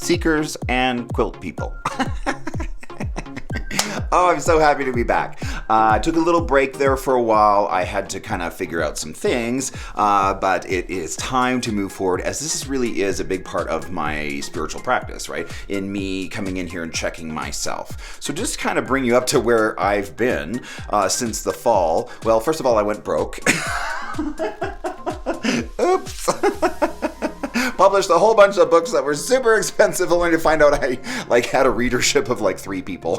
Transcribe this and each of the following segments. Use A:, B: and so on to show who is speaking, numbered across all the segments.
A: seekers and quilt people. Oh, I'm so happy to be back. I took a little break there for a while. I had to kind of figure out some things, but it is time to move forward, as this really is a big part of my spiritual practice, right? In me coming in here and checking myself. So just kind of bring you up to where I've been since the fall. Well, first of all, I went broke. Oops. Published a whole bunch of books that were super expensive, only to find out I had a readership of 3 people.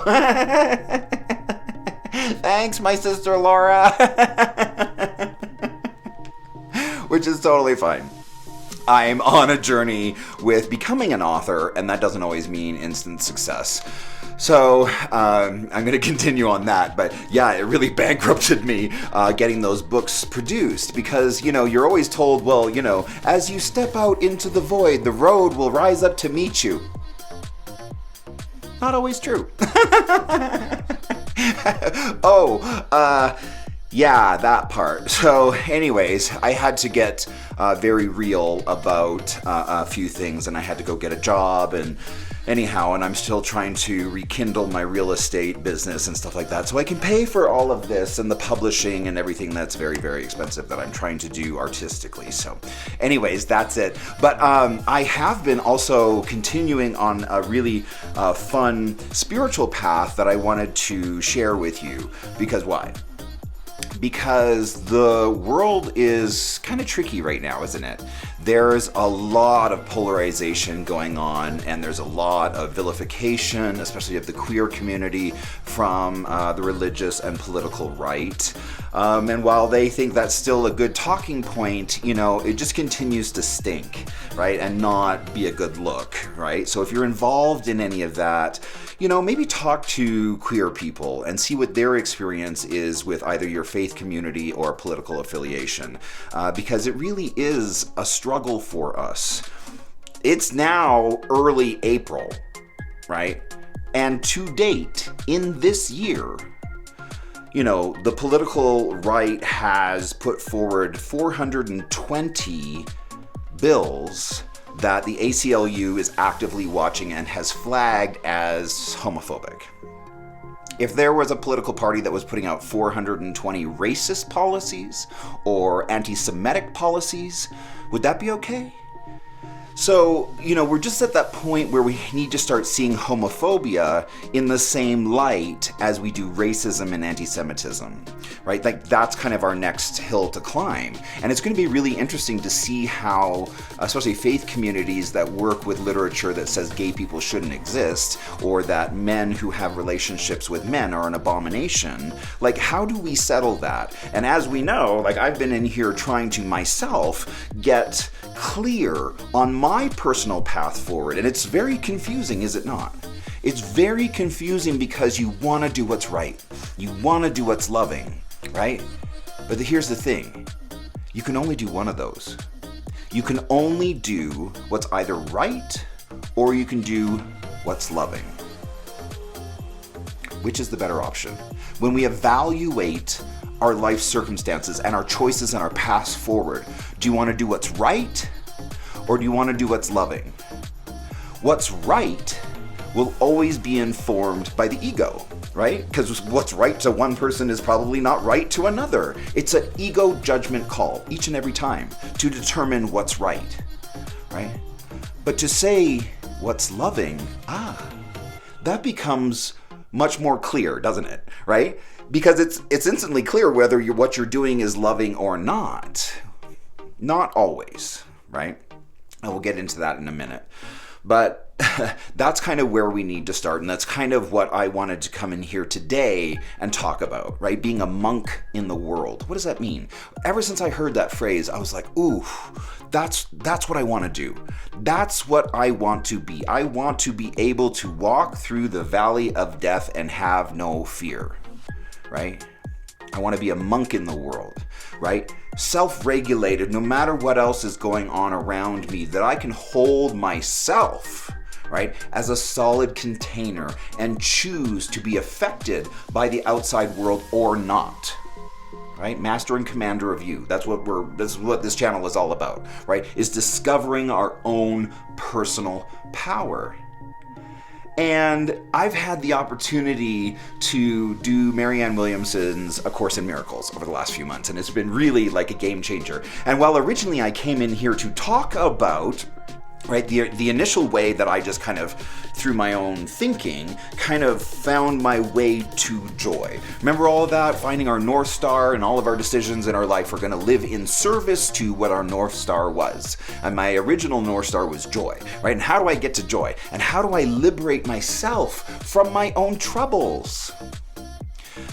A: Thanks, my sister Laura. Which is totally fine. I'm on a journey with becoming an author, and that doesn't always mean instant success. So I'm going to continue on that. But yeah, it really bankrupted me getting those books produced because, you're always told, well, as you step out into the void, the road will rise up to meet you. Not always true. Yeah, that part. So anyways, I had to get very real about a few things, and I had to go get a job, and I'm still trying to rekindle my real estate business and stuff like that so I can pay for all of this and the publishing and everything that's very, very expensive that I'm trying to do artistically. So anyways, that's it. But I have been also continuing on a really fun spiritual path that I wanted to share with you. Because why? Because the world is kind of tricky right now, isn't it? There's a lot of polarization going on, and there's a lot of vilification, especially of the queer community, from the religious and political right. And while they think that's still a good talking point, it just continues to stink, right? And not be a good look, right? So if you're involved in any of that, maybe talk to queer people and see what their experience is with either your faith community or political affiliation, because it really is a struggle for us. It's now early April, right? And to date, in this year, the political right has put forward 420 bills that the ACLU is actively watching and has flagged as homophobic. If there was a political party that was putting out 420 racist policies or anti-Semitic policies, would that be okay? So, we're just at that point where we need to start seeing homophobia in the same light as we do racism and anti-Semitism, right? That's kind of our next hill to climb. And it's going to be really interesting to see how, especially faith communities that work with literature that says gay people shouldn't exist, or that men who have relationships with men are an abomination. How do we settle that? And as we know, I've been in here trying to myself get clear on my personal path forward, and it's very confusing, is it not? It's very confusing because you want to do what's right. You want to do what's loving, right? But here's the thing. You can only do one of those. You can only do what's either right or you can do what's loving. Which is the better option? When we evaluate our life circumstances and our choices and our paths forward, do you want to do what's right or do you want to do what's loving? What's right will always be informed by the ego, right? Because what's right to one person is probably not right to another. It's an ego judgment call each and every time to determine what's right, right? But to say what's loving, that becomes much more clear, doesn't it, right? Because it's instantly clear whether what you're doing is loving or not. Not always, right? And we'll get into that in a minute. But that's kind of where we need to start, and that's kind of what I wanted to come in here today and talk about, right? Being a monk in the world. What does that mean? Ever since I heard that phrase, I was like, ooh, that's what I want to do. That's what I want to be. I want to be able to walk through the valley of death and have no fear, right? I want to be a monk in the world, right? Self-regulated, no matter what else is going on around me, that I can hold myself, right, as a solid container and choose to be affected by the outside world or not, right? Master and commander of you. This is what this channel is all about, right? Is discovering our own personal power. And I've had the opportunity to do Marianne Williamson's A Course in Miracles over the last few months, and it's been really like a game changer. And while originally I came in here to talk about, right, the initial way that I just kind of, through my own thinking, kind of found my way to joy. Remember all of that? Finding our North Star, and all of our decisions in our life are going to live in service to what our North Star was. And my original North Star was joy, right? And how do I get to joy? And how do I liberate myself from my own troubles?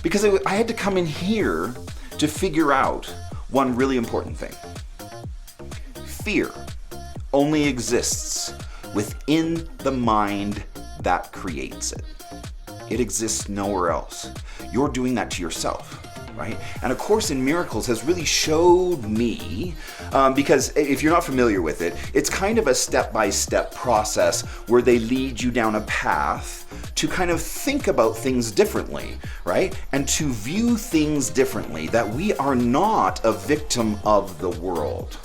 A: Because I had to come in here to figure out one really important thing. Fear only exists within the mind that creates it. It exists nowhere else. You're doing that to yourself, right? And A Course in Miracles has really showed me, because if you're not familiar with it, it's kind of a step-by-step process where they lead you down a path to kind of think about things differently, right? And to view things differently, that we are not a victim of the world,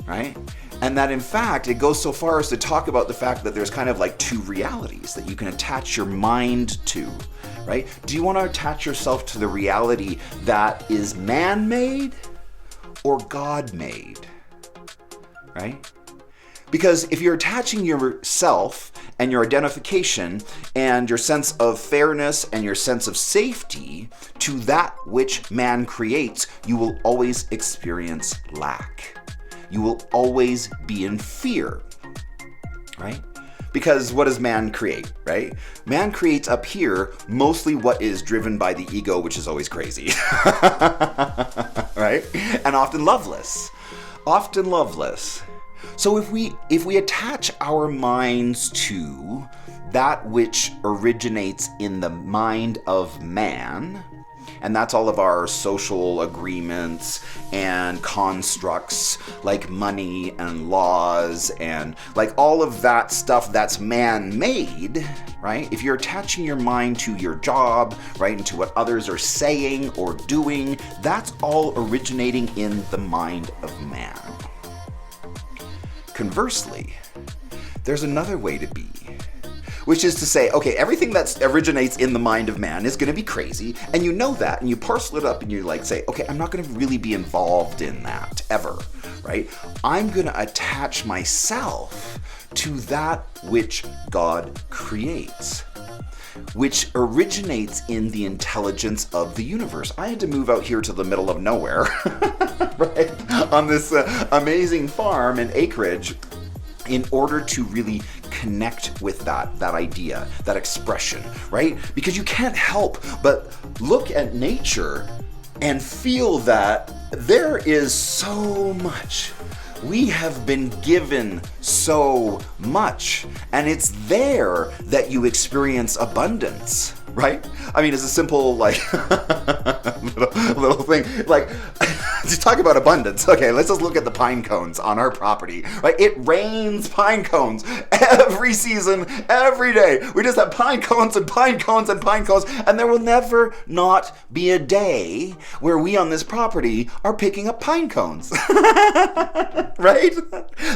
A: right? And that in fact, it goes so far as to talk about the fact that there's kind of like two realities that you can attach your mind to, right? Do you want to attach yourself to the reality that is man-made or God-made, right? Because if you're attaching yourself and your identification and your sense of fairness and your sense of safety to that which man creates, you will always experience lack. You will always be in fear, right? Because what does man create, right? Man creates up here mostly what is driven by the ego, which is always crazy, right? And often loveless. So if we attach our minds to that which originates in the mind of man, and that's all of our social agreements and constructs like money and laws and like all of that stuff that's man-made, right? If you're attaching your mind to your job, right, and to what others are saying or doing, that's all originating in the mind of man. Conversely, there's another way to be, which is to say, okay, everything that originates in the mind of man is going to be crazy, and you know that, and you parcel it up, and you like say, okay, I'm not going to really be involved in that ever, right? I'm going to attach myself to that which God creates, which originates in the intelligence of the universe. I had to move out here to the middle of nowhere, right, on this amazing farm and acreage in order to really connect with that idea, that expression, right? Because you can't help but look at nature and feel that there is so much. We have been given so much, and it's there that you experience abundance, right? I mean, it's a simple, like, little thing, like, just talk about abundance. Okay, let's just look at the pine cones on our property, right? It rains pine cones every season, every day. We just have pine cones and pine cones and pine cones, and there will never not be a day where we on this property are picking up pine cones, right?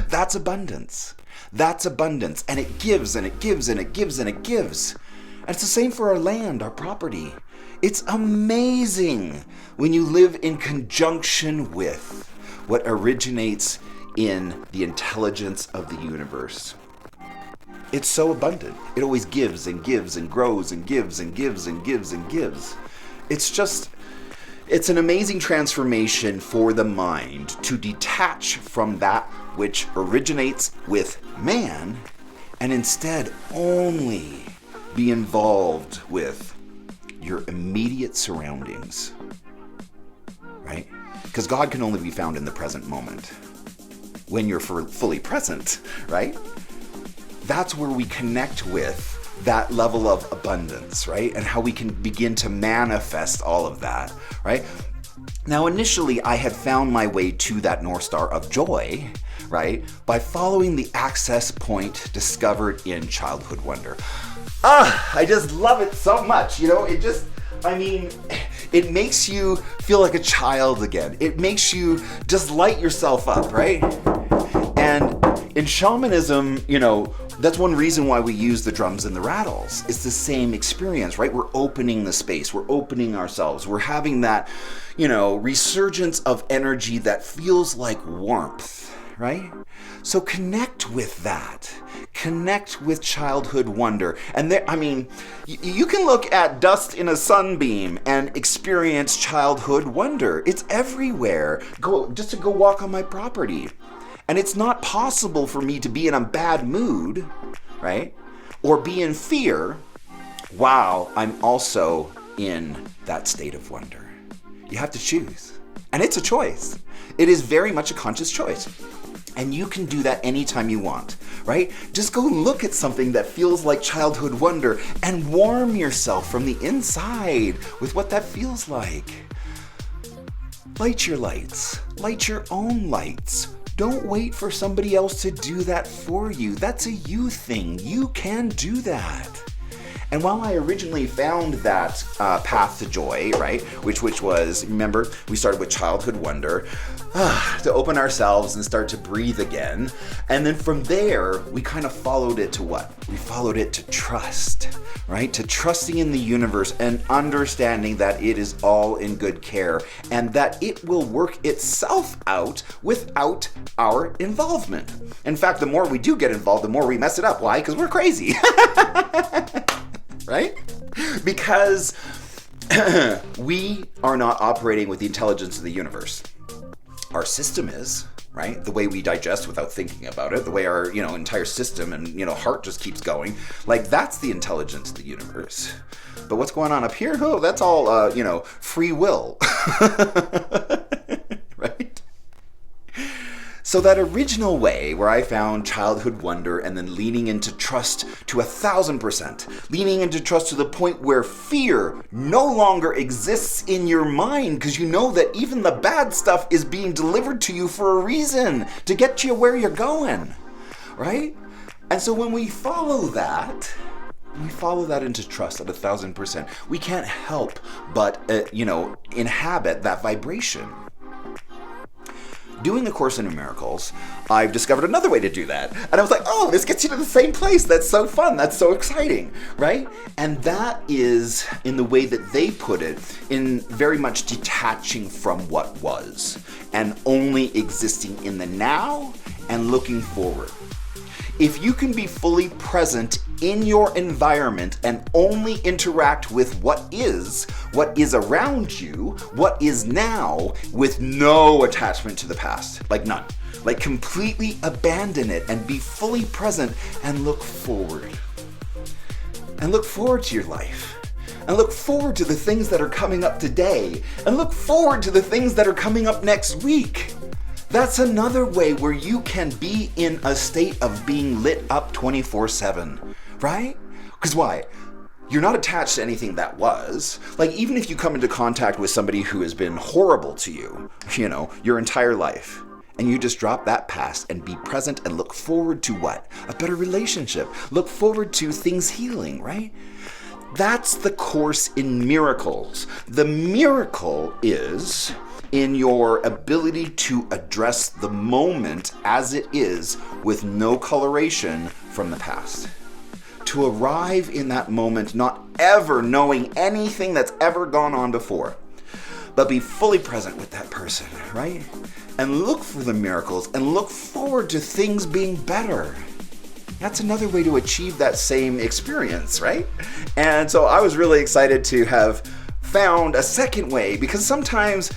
A: That's abundance. That's abundance, and it gives, and it gives, and it gives, and it gives. And it's the same for our land, our property. It's amazing when you live in conjunction with what originates in the intelligence of the universe. It's so abundant. It always gives and gives and grows and gives and gives and gives and gives. It's an amazing transformation for the mind to detach from that which originates with man and instead only be involved with your immediate surroundings, right? Because God can only be found in the present moment. When you're fully present, right? That's where we connect with that level of abundance, right? And how we can begin to manifest all of that, right? Now, initially, I had found my way to that North Star of joy, right? By following the access point discovered in Childhood Wonder. I just love it so much, you know, I mean, it makes you feel like a child again. It makes you just light yourself up, right? And in shamanism, that's one reason why we use the drums and the rattles. It's the same experience, right? We're opening the space. We're opening ourselves. We're having that, resurgence of energy that feels like warmth, right? So connect with that. Connect with childhood wonder. And you can look at dust in a sunbeam and experience childhood wonder. It's everywhere. Go walk on my property. And it's not possible for me to be in a bad mood, right? Or be in fear while I'm also in that state of wonder. You have to choose. And it's a choice. It is very much a conscious choice. And you can do that anytime you want, right? Just go look at something that feels like childhood wonder and warm yourself from the inside with what that feels like. Light your lights. Light your own lights. Don't wait for somebody else to do that for you. That's a you thing. You can do that. And while I originally found that path to joy, right, which was, remember, we started with childhood wonder, to open ourselves and start to breathe again. And then from there, we kind of followed it to what? We followed it to trust, right? To trusting in the universe and understanding that it is all in good care and that it will work itself out without our involvement. In fact, the more we do get involved, the more we mess it up. Why? Because we're crazy. Right? Because we are not operating with the intelligence of the universe. Our system is, right? The way we digest without thinking about it, the way our, entire system and, heart just keeps going. Like, that's the intelligence of the universe. But what's going on up here? Oh, that's all, free will. Right? So that original way where I found childhood wonder and then leaning into trust to 1,000%, leaning into trust to the point where fear no longer exists in your mind because you know that even the bad stuff is being delivered to you for a reason, to get you where you're going, right? And so when we follow that into trust at 1,000%, we can't help but, inhabit that vibration. Doing A Course in Miracles, I've discovered another way to do that. And I was like, oh, this gets you to the same place. That's so fun. That's so exciting, right? And that is, in the way that they put it, in very much detaching from what was and only existing in the now and looking forward. If you can be fully present in your environment and only interact with what is around you, what is now, with no attachment to the past, like none. Like completely abandon it and be fully present and look forward. And look forward to your life. And look forward to the things that are coming up today. And look forward to the things that are coming up next week. That's another way where you can be in a state of being lit up 24/7, right? Because why? You're not attached to anything that was. Like, even if you come into contact with somebody who has been horrible to you, your entire life, and you just drop that past and be present and look forward to what? A better relationship. Look forward to things healing, right? That's the Course in Miracles. The miracle is in your ability to address the moment as it is with no coloration from the past. To arrive in that moment not ever knowing anything that's ever gone on before, but be fully present with that person, right? And look for the miracles and look forward to things being better. That's another way to achieve that same experience, right? And so I was really excited to have found a second way, because sometimes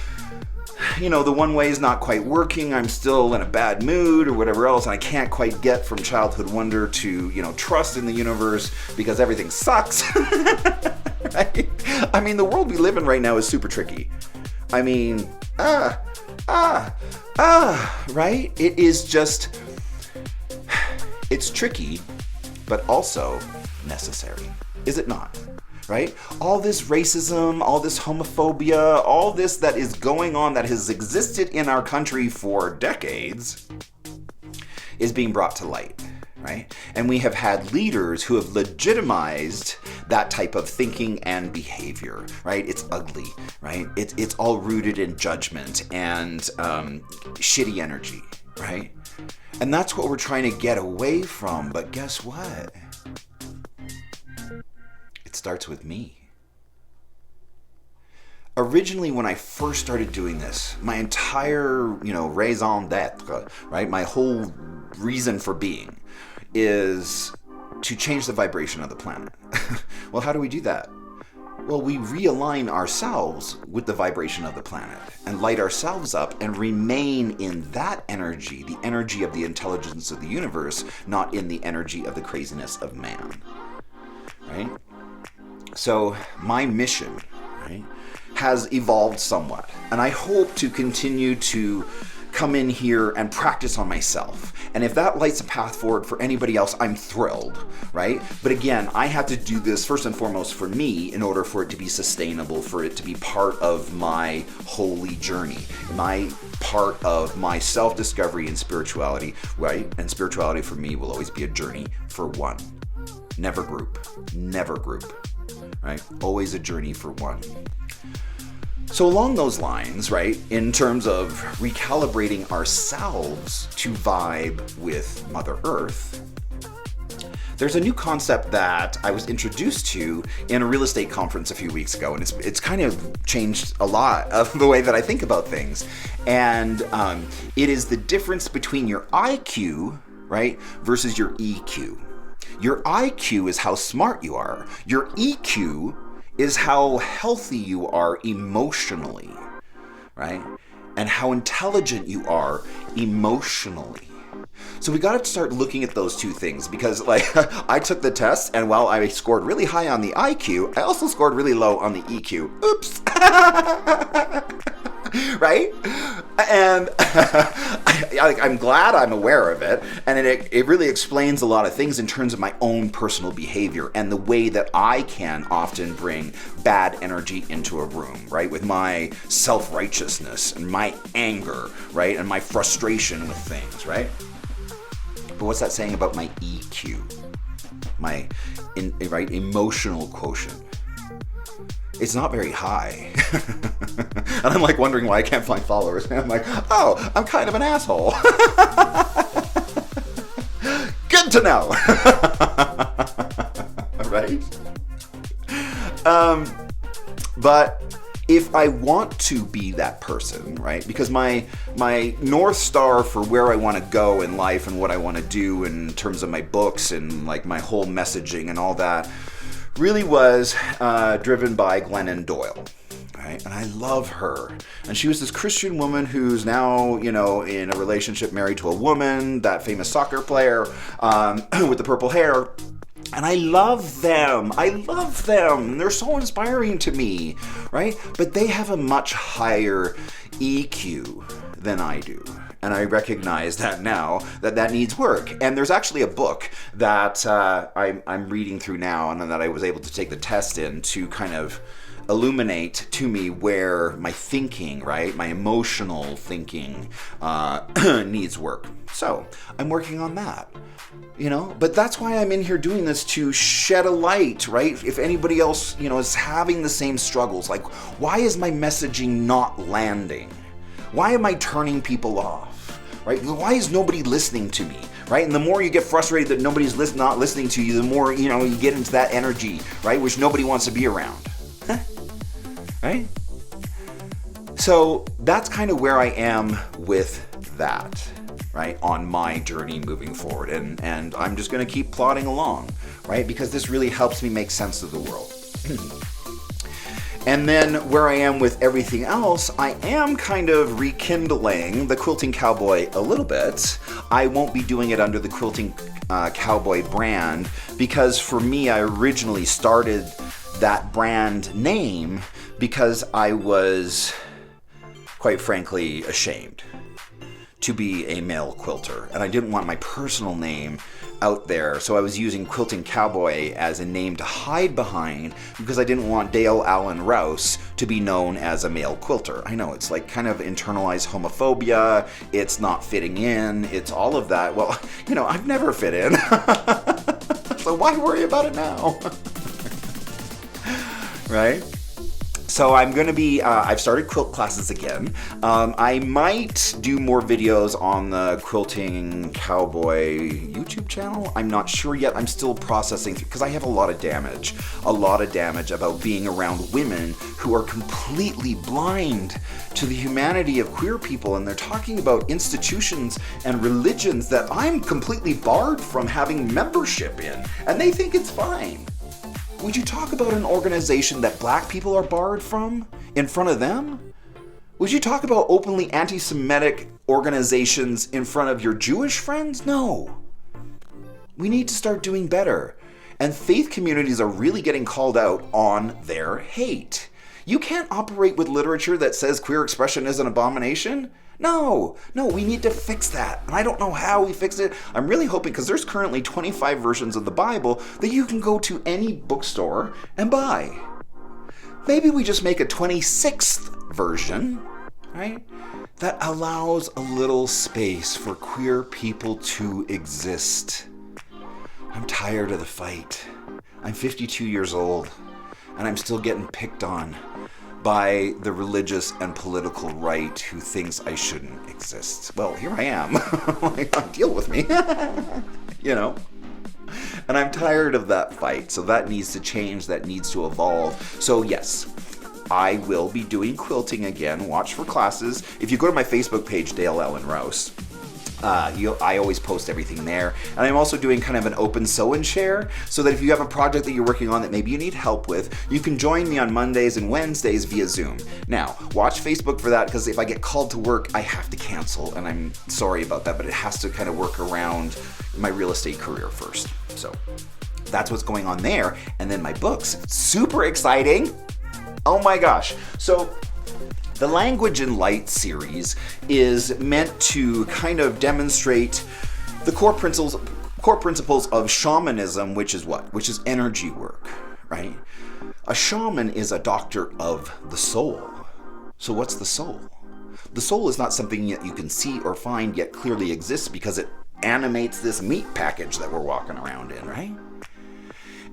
A: the one way is not quite working. I'm still in a bad mood or whatever else, and I can't quite get from childhood wonder to, trust in the universe because everything sucks. Right? I mean, the world we live in right now is super tricky. I mean, right? It is just, it's tricky, but also necessary. Is it not? Right? All this racism, all this homophobia, all this that is going on that has existed in our country for decades is being brought to light, right? And we have had leaders who have legitimized that type of thinking and behavior, right? It's ugly, right? It's all rooted in judgment and shitty energy, right? And that's what we're trying to get away from. But guess what? It starts with me. Originally, when I first started doing this, my entire, raison d'etre, right? My whole reason for being is to change the vibration of the planet. Well, how do we do that? Well, we realign ourselves with the vibration of the planet and light ourselves up and remain in that energy, the energy of the intelligence of the universe, not in the energy of the craziness of man, right? So my mission, right, has evolved somewhat, and I hope to continue to come in here and practice on myself. And if that lights a path forward for anybody else, I'm thrilled, right? But again, I have to do this first and foremost for me in order for it to be sustainable, for it to be part of my holy journey, my part of my self-discovery and spirituality, right? And spirituality for me will always be a journey for one. Never group, right? Always a journey for one. So along those lines, right, in terms of recalibrating ourselves to vibe with Mother Earth, there's a new concept that I was introduced to in a real estate conference a few weeks ago, and it's kind of changed a lot of the way that I think about things. And it is the difference between your IQ, right, versus your EQ. Your IQ is how smart you are. Your EQ is how healthy you are emotionally, right? And how intelligent you are emotionally. So we got to start looking at those two things, because I took the test, and while I scored really high on the IQ, I also scored really low on the EQ. Oops. Right? And I'm glad I'm aware of it, and it really explains a lot of things in terms of my own personal behavior and the way that I can often bring bad energy into a room, right? With my self-righteousness and my anger, right? And my frustration with things, right? But what's that saying about my EQ? My emotional quotient? It's not very high. And I'm wondering why I can't find followers. And I'm like, oh, I'm kind of an asshole. Good to know. Right? But if I want to be that person, right? Because my North Star for where I want to go in life and what I want to do in terms of my books and my whole messaging and all that really was driven by Glennon Doyle, right? And I love her. And she was this Christian woman who's now, in a relationship married to a woman, that famous soccer player with the purple hair. And I love them. They're so inspiring to me, right? But they have a much higher EQ than I do. And I recognize that now, that needs work. And there's actually a book that I'm reading through now, and that I was able to take the test in to kind of illuminate to me where my thinking, right, my emotional thinking needs work. So I'm working on that, but that's why I'm in here doing this, to shed a light, right? If anybody else, is having the same struggles, why is my messaging not landing? Why am I turning people off? Right? Why is nobody listening to me? Right? And the more you get frustrated that nobody's not listening to you, the more, you get into that energy, right? Which nobody wants to be around. Right? So that's kind of where I am with that, right? On my journey moving forward. And I'm just going to keep plodding along, right? Because this really helps me make sense of the world. And then where I am with everything else, I am kind of rekindling the Quilting Cowboy a little bit. I won't be doing it under the Quilting Cowboy brand, because for me, I originally started that brand name because I was, quite frankly, ashamed to be a male quilter, and I didn't want my personal name out there, so I was using Quilting Cowboy as a name to hide behind because I didn't want Dale Allen Rouse to be known as a male quilter. I know, it's like kind of internalized homophobia, it's not fitting in, it's all of that. Well, you know, I've never fit in, so why worry about it now? Right? So I'm going to be, I've started quilt classes again. I might do more videos on the Quilting Cowboy YouTube channel. I'm not sure yet. I'm still processing through, because I have a lot of damage about being around women who are completely blind to the humanity of queer people. And they're talking about institutions and religions that I'm completely barred from having membership in. And they think it's fine. Would you talk about an organization that black people are barred from in front of them? Would you talk about openly anti-Semitic organizations in front of your Jewish friends? No. We need to start doing better. And faith communities are really getting called out on their hate. You can't operate with literature that says queer expression is an abomination. No, we need to fix that. And I don't know how we fix it. I'm really hoping, because there's currently 25 versions of the Bible that you can go to any bookstore and buy. Maybe we just make a 26th version, right? That allows a little space for queer people to exist. I'm tired of the fight. I'm 52 years old, and I'm still getting picked on by the religious and political right who thinks I shouldn't exist. Well, here I am. Deal with me. You know? And I'm tired of that fight. So that needs to change. That needs to evolve. So yes, I will be doing quilting again. Watch for classes. If you go to my Facebook page, Dale Allen Rouse, I always post everything there. And I'm also doing kind of an open sew and share, so that if you have a project that you're working on that maybe you need help with, you can join me on Mondays and Wednesdays via Zoom. Now, watch Facebook for that, because if I get called to work, I have to cancel, and I'm sorry about that, but it has to kind of work around my real estate career first. So that's what's going on there. And then my books, super exciting. Oh my gosh. So the Language in Light series is meant to kind of demonstrate the core principles of shamanism, which is what? Which is energy work, right? A shaman is a doctor of the soul. So what's the soul? The soul is not something that you can see or find yet clearly exists, because it animates this meat package that we're walking around in, right?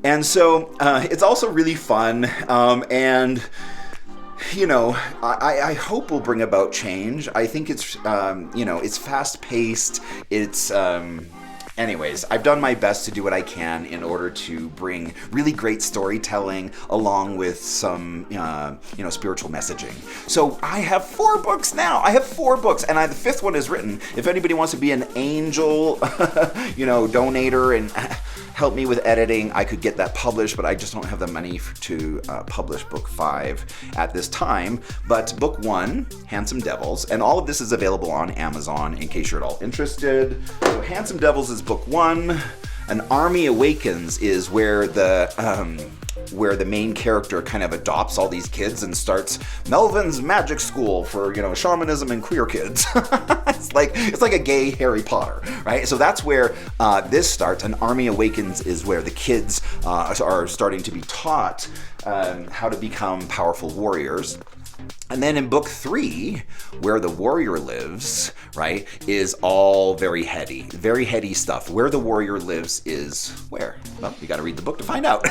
A: And so it's also really fun, and you know, I hope will bring about change. I think it's, you know, it's fast-paced. It's, anyways, I've done my best to do what I can in order to bring really great storytelling along with some, you know, spiritual messaging. So I have 4 books now. I have 4 books, and the 5th one is written. If anybody wants to be an angel, you know, donator and help me with editing, I could get that published, but I just don't have the money to publish book 5 at this time. But book 1, Handsome Devils, and all of this is available on Amazon in case you're at all interested. So Handsome Devils is book 1. An Army Awakens is where the main character kind of adopts all these kids and starts Melvin's magic school for, you know, shamanism and queer kids. It's like a gay Harry Potter, right? So that's where this starts. An Army Awakens is where the kids are starting to be taught how to become powerful warriors. And then in book 3, Where the Warrior Lives, right, is all very heady stuff. Where the Warrior Lives is where? Well, you got to read the book to find out.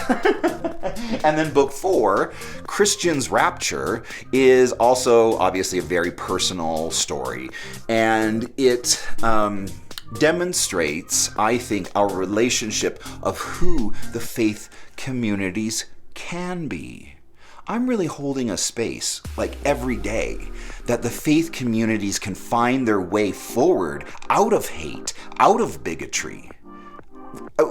A: And then book 4, Christian's Rapture, is also obviously a very personal story. And it demonstrates, I think, our relationship of who the faith communities can be. I'm really holding a space, like every day, that the faith communities can find their way forward out of hate, out of bigotry.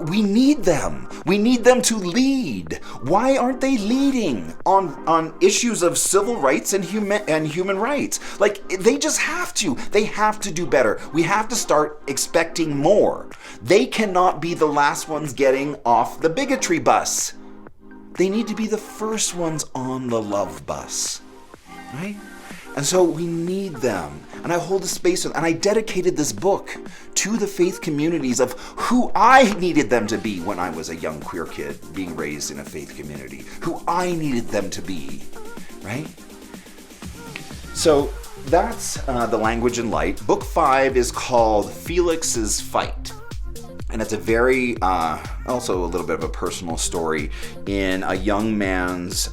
A: We need them. We need them to lead. Why aren't they leading on issues of civil rights and human rights? Like, they just have to. They have to do better. We have to start expecting more. They cannot be the last ones getting off the bigotry bus. They need to be the first ones on the love bus, right? And so we need them. And I hold a space, and I dedicated this book to the faith communities of who I needed them to be when I was a young queer kid being raised in a faith community, who I needed them to be, right? So that's The Language and Light. Book 5 is called Felix's Fight. And it's a very, also a little bit of a personal story in a young man's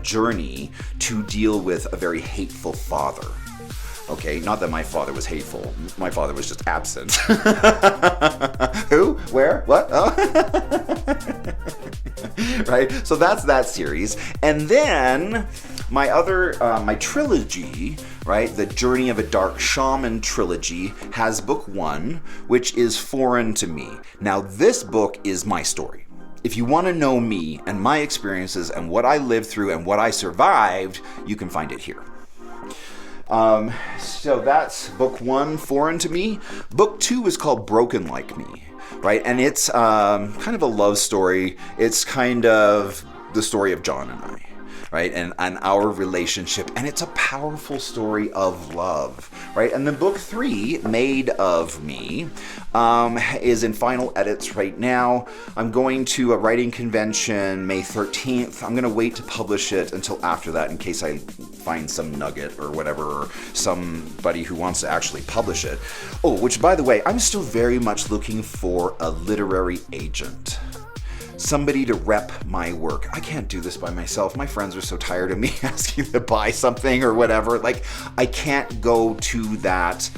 A: journey to deal with a very hateful father. Okay, not that my father was hateful. My father was just absent. Who? Where? What? Oh. Right? So that's that series. And then my trilogy, right, the Journey of a Dark Shaman trilogy, has book 1, which is foreign to me. Now, this book is my story. If you want to know me and my experiences and what I lived through and what I survived, you can find it here. So that's book 1, foreign to me. Book 2 is called Broken Like Me, right? And it's kind of a love story. It's kind of the story of John and I, right? And our relationship. And it's a powerful story of love, right? And then book 3, Made of Me, is in final edits right now. I'm going to a writing convention May 13th. I'm going to wait to publish it until after that in case I find some nugget or whatever, or somebody who wants to actually publish it. Oh, which by the way, I'm still very much looking for a literary agent. Somebody to rep my work. I can't do this by myself. My friends are so tired of me asking to buy something or whatever. Like, I can't go to that,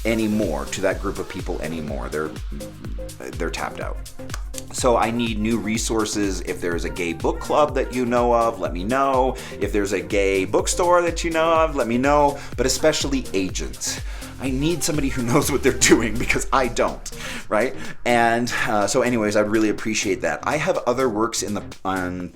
A: anymore, to that group of people anymore. They're tapped out. So I need new resources. If there's a gay book club that you know of, let me know. If there's a gay bookstore that you know of, let me know. But especially agents. I need somebody who knows what they're doing because I don't, right? And so anyways, I'd really appreciate that. I have other works in the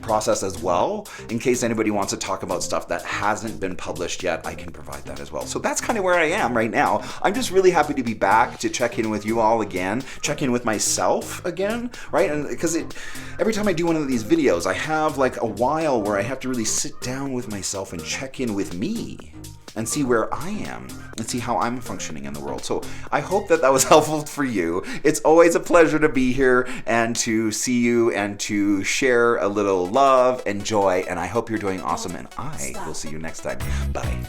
A: process as well. In case anybody wants to talk about stuff that hasn't been published yet, I can provide that as well. So that's kind of where I am right now. I'm just really happy to be back to check in with you all again, check in with myself again, right? And because every time I do one of these videos, I have like a while where I have to really sit down with myself and check in with me and see where I am and see how I'm functioning in the world. So I hope that was helpful for you. It's always a pleasure to be here and to see you and to share a little love and joy. And I hope you're doing awesome. And I will see you next time. Bye.